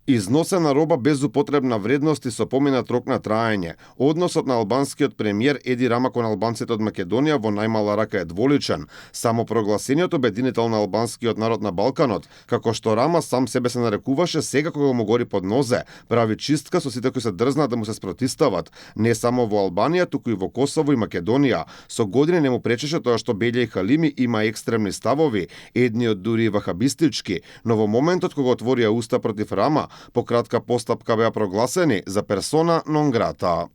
Износена роба без употребна вредност и со поминат рок на траење. Односот на албанскиот премиер Еди Рама кон албанците од Македонија во најмала рака е дволичен. Само прогласениот обединител на албанскиот народ на Балканот, како што Рама сам себе се нарекуваше, сега кога му гори под нозе, прави чистка со сите кои се дрзнат да му се спротистават. Не само во Албанија, туку и во Косово и Македонија. Со години не му пречеше тоа што Белја и Халими има екстремни ставови, едниот дури и вахабистички, но во моментот кога отворија уста против Рама, по кратка постапка беа прогласени за персона нон грата.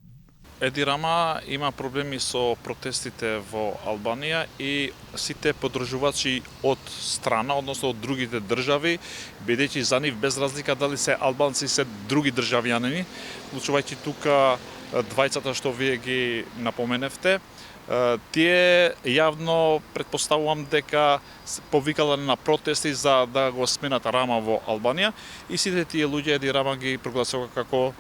Еди Рама има проблеми со протестите во Албанија и сите поддржувачи од страна, односно од другите држави, бидејќи за нив без разлика дали се албанци се други државјани, вклучувајќи тука двајцата што вие ги напоменевте, тие јавно претпоставувам дека повикале на протести за да го сменат Рама во Албанија и сите тие луѓе Еди Рама ги прогласува како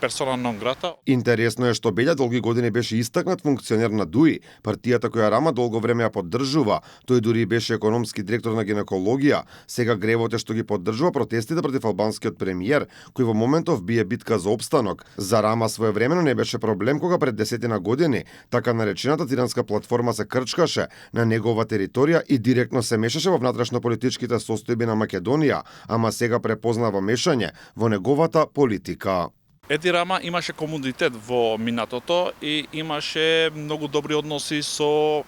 персона нон грата. Интересно е што Белја долги години беше истакнат функционер на ДУИ, партијата која Рама долго време ја поддржува. Тој дури беше економски директор на гинекологија. Сега гревот е што ги поддржува протестите против албанскиот премиер, кој во моментов бие битка за опстанок. За Рама своевремено не беше проблем кога пред 10 години така наречената тиранска платформа се крчкаше на негова територија и директно се мешаше во внатрешнополитичките состојби на Македонија, ама сега препознава мешање во неговата политика. Еди Рама имаше комунитет во минатото и имаше многу добри односи со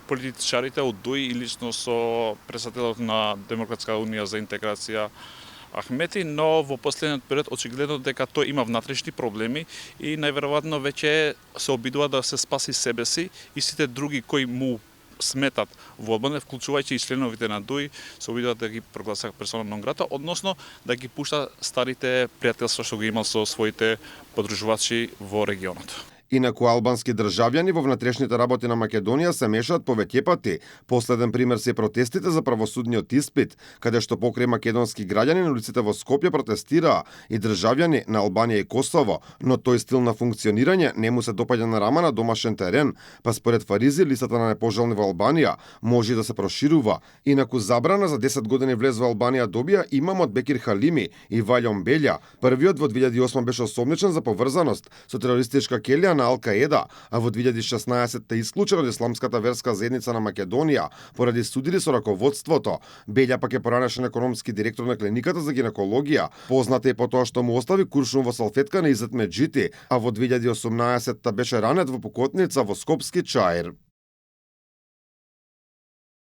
политичарите од ДУИ и лично со председателот на Демократска унија за интеграција Ахмети, но во последниот период очигледно дека тој има внатрешни проблеми и најверојатно веќе се обидува да се спаси себе си и сите други кои му сметат во Албанија, вклучувајќи и членовите на ДУИ, се обидуваат да ги прогласат персона нон грата, односно да ги пушта старите пријателства што ги имал со своите поддржувачи во регионот. Инаку албански државјани во внатрешните работи на Македонија се мешаат повеќе пати. Последен пример се протестите за правосудниот испит, каде што покрај македонски граѓани на улиците во Скопје протестираа и државјани на Албанија и Косово, но тој стил на функционирање не му се допаѓа на Рама на домашен терен, па според Фаризи листата на непожелни во Албанија може да се проширува. Инаку забрана за 10 години влез во Албанија добија имамот Бекир Халими и Ваљон Белја. Првиот во 2008 беше осомничен за поврзаност со терористичка келија на Ал-Каеда, а во 2016 исклучен од исламската верска заедница на Македонија поради судири со раководството. Белја пак е поранешен економски директор на клиниката за гинекологија, позната и по тоа што му остави куршум во салфетка на Изет Меджити, а во 2018 беше ранет во Покотница во Скопски Чаир.